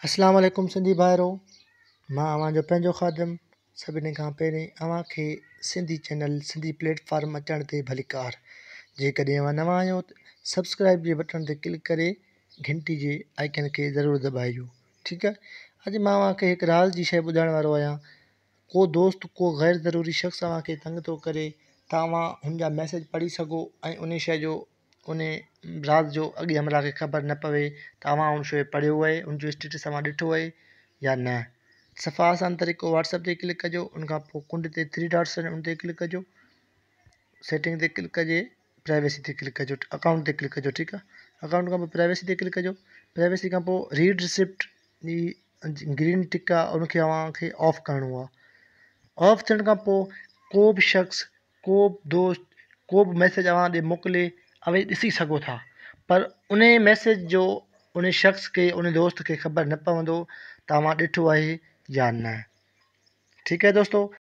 अस्सलाम वालेकुम सिंधी भाइरो, मां अवांजो पंहिंजो ख़ादिम। सभिनी खां पहिरीं अव्हांखे सिंधी चैनल सिंधी प्लेटफॉर्म अचण ते भलीकार। जेकॾहिं अव्हां नवां आहियो त सब्सक्राइब जे बटन ते क्लिक करे घंटी जे आइकन खे ज़रूरु दॿाइजो। ठीकु आहे। अॼु मां अव्हांखे हिकु राज़ जी शइ ॿुधाइण वारो आहियां। को दोस्त को ग़ैर ज़रूरी शख़्स अव्हांखे तंग थो करे त अव्हां हुन जा मैसेज पढ़ी सघो ऐं उन शइ जो उन राज़ जो अॻे हमला खे ख़बर न पवे त अव्हां उन शइ पढ़ियो आहे, उनजो स्टेटस अव्हां ॾिठो आहे या न। सफ़ा आसान तरीक़ो, व्हाट्सएप ते क्लिक कजो, उनखां पोइ कुंड ते 3 डॉट्स आहिनि उन ते क्लिक कजो, सेटिंग ते क्लिक कजे, प्राइवेसी ते क्लिक कजो, अकाउंट ते क्लिक कजो। ठीकु आहे। अकाउंट खां पोइ प्राइवेसी ते क्लिक कजो। प्राइवेसी खां पोइ रीड रिसिप्ट जी ग्रीन टिक आहे उनखे अव्हांखे ऑफ करिणो आहे। ऑफ थियण खां पोइ को बि शख़्स, को बि दोस्त, को बि मैसेज अव्हां ॾे मोकिले अवे ॾिसी सघो था, पर उन मैसेज जो उन शख़्स खे, उन दोस्त खे ख़बर न पवंदो त अव्हां ॾिठो आहे या न। ठीकु आहे दोस्तो।